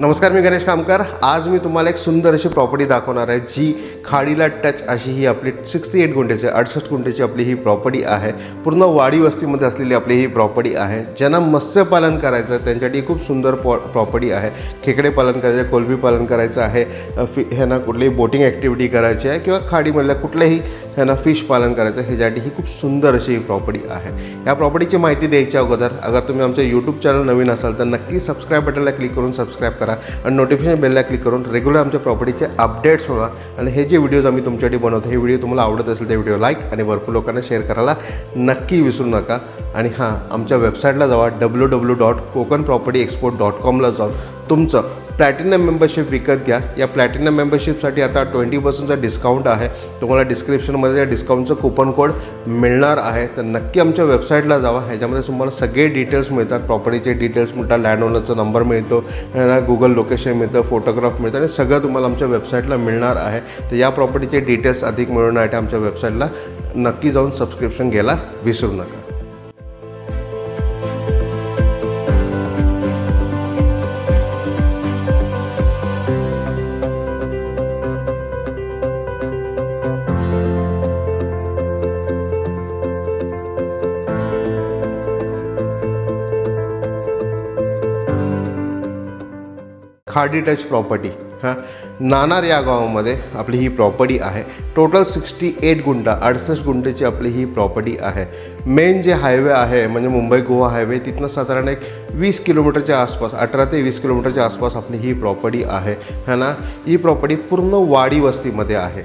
नमस्कार, मी गणेश कामकर। आज मी तुम्हाला एक सुंदर अशी प्रॉपर्टी दाखवणार आहे, जी खाडीला टच अशी ही आपली 68 गुंठ्याची 68 गुंठ्याची आपली ही प्रॉपर्टी आहे। पूर्ण वाडी वस्तीमध्ये असलेली आपली ही प्रॉपर्टी आहे। ज्यांना मत्स्यपालन करायचं आहे त्यांच्यासाठी खूप सुंदर प्रॉपर्टी आहे। खेकडे पालन करायचं आहे, कोलंबी पालन करायचं आहे, ह्यांना कुठलीही बोटिंग ॲक्टिव्हिटी करायची आहे किंवा खाडीमधल्या कुठल्याही ह्यांना फिश पालन करायचं, ह्याच्यासाठी ही खूप सुंदर अशी ही प्रॉपर्टी आहे। या प्रॉपर्टीची माहिती द्यायच्या अगोदर अगर तुम्ही आमच्या यूट्यूब चॅनल नवीन असाल तर नक्की सबस्क्राईब बटनला क्लिक करून सबस्क्राईब करा आणि नोटिफिकेशन बेलला क्लिक करून रेग्युलर आमच्या प्रॉपर्टीचे अपडेट्स मिळवा। आणि हे जे व्हिडिओज आम्ही तुमच्यासाठी बनवतो, हे व्हिडिओ तुम्हाला आवडत असेल तर व्हिडिओ लाईक आणि भरपूर लोकांना शेअर करायला नक्की विसरू नका। आणि हां, आमच्या वेबसाईटला जावा www.kokanpropertyexport.com ला जाऊन तुमचं प्लॅटिनम मेंबरशिप विकत घ्या। या प्लॅटिनम मेंबरशिपसाठी आता 20% डिस्काउंट आहे। तुम्हाला डिस्क्रिप्शनमध्ये या डिस्काउंटचं कूपन कोड मिळणार आहे, तर नक्की आमच्या वेबसाईटला जावा। ह्याच्यामध्ये तुम्हाला सगळे डिटेल्स मिळतात, प्रॉपर्टीचे डिटेल्स मिळतात, लँड ओनरचा नंबर मिळतो, गुगल लोकेशन मिळतं, फोटोग्राफ मिळतं आणि सगळं तुम्हाला आमच्या वेबसाईटला मिळणार आहे। तर या प्रॉपर्टीचे डिटेल्स अधिक मिळवण्यासाठी आमच्या वेबसाईटला नक्की जाऊन सबस्क्रिप्शन घ्यायला विसरू नका। खाडी टच प्रॉपर्टी नानार या गावामध्ये आपली ही प्रॉपर्टी आहे। टोटल 68 गुंठा 68 गुंठेची आपली ही प्रॉपर्टी आहे। मेन जे हायवे आहे म्हणजे मुंबई गोवा हायवे, तिथनं साधारण एक 20 किलोमीटरच्या आसपास, 18 ते 20 किलोमीटरच्या आसपास आपली ही प्रॉपर्टी आहे ना। ही प्रॉपर्टी पूर्ण वाडी वस्तीमध्ये आहे।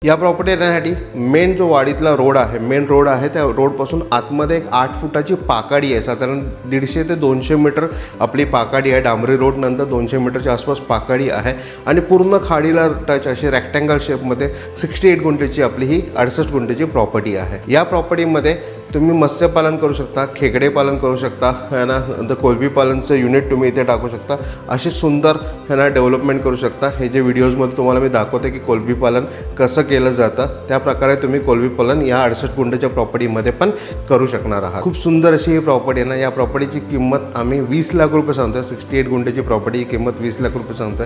या प्रॉपर्टी येण्यासाठी मेन जो वाडीतला रोड आहे, मेन रोड आहे, त्या रोडपासून आतमध्ये एक 8 फुटाची पाकाडी आहे। साधारण 150 ते 200 मीटर आपली पाकाडी आहे। डांबरी रोड नंतर 200 मीटरच्या आसपास पाकाडी आहे आणि पूर्ण खाडीला टच अशी रेक्टँगल शेपमध्ये 68 गुंठेची आपली ही 68 गुंठेची प्रॉपर्टी आहे। या प्रॉपर्टीमध्ये तुम्ही मत्स्यपालन करू शकता, खेकडे पालन करू शकता, है ना, नंतर कोलंबी पालनचं युनिट तुम्ही इथे टाकू शकता। असे सुंदर है ना डेव्हलपमेंट करू शकता। हे जे व्हिडिओजमध्ये तुम्हाला मी दाखवते की कोलंबी पालन कसं केलं जातं, त्या प्रकारे तुम्ही कोलंबी पालन या 68 गुंठेच्या प्रॉपर्टीमध्ये पण करू शकणार आहात। खूप सुंदर अशी ही प्रॉपर्टी आहे ना। या प्रॉपर्टीची किंमत आम्ही 20 लाख रुपये सांगतोय। 68 गुंठेची प्रॉपर्टी किंमत 20 लाख रुपये सांगतोय।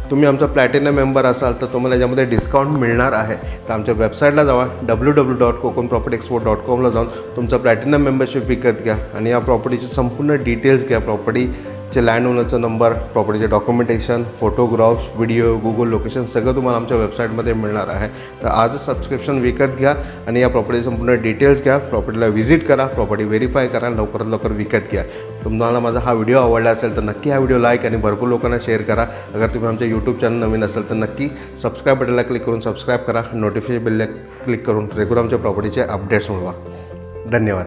तुम्ही आमचा प्लॅटिनम मेंबर असाल तर तुम्हाला याच्यामध्ये डिस्काउंट मिळणार आहे। तर आमच्या वेबसाईटला जावा www.kokanpropertyexport.com ला जाऊन तुमचं प्लॅटिनम मेंबरशिप विकत घ्या आणि या प्रॉपर्टीचे संपूर्ण डिटेल्स घ्या। प्रॉपर्टीचे लँड ओनरचा नंबर, प्रॉपर्टीचे documentation, photographs, video, Google location सगळं तुम्हाला आमच्या वेबसाईटमध्ये मिळणार आहे। तर आजच सबस्क्रिप्शन विकत घ्या आणि या प्रॉपर्टीचे संपूर्ण डिटेल्स घ्या। प्रॉपर्टीला व्हिजिट करा, प्रॉपर्टी व्हेरीफाय करा, लवकरात लवकर विकत घ्या। तुम्हाला माझा हा व्हिडिओ आवडला असेल तर नक्की हा व्हिडिओ लाईक आणि भरपूर लोकांना शेअर करा। अगर तुम्ही आमच्या यूट्यूब चॅनल नवीन असेल तर नक्की सबस्क्राईब बटनला क्लिक करून सबस्क्राईब करा, नोटिफिकेशन बेलला क्लिक करून रेग्युलर आमच्या प्रॉपर्टीचे अपडेट्स मिळवा। धन्यवाद।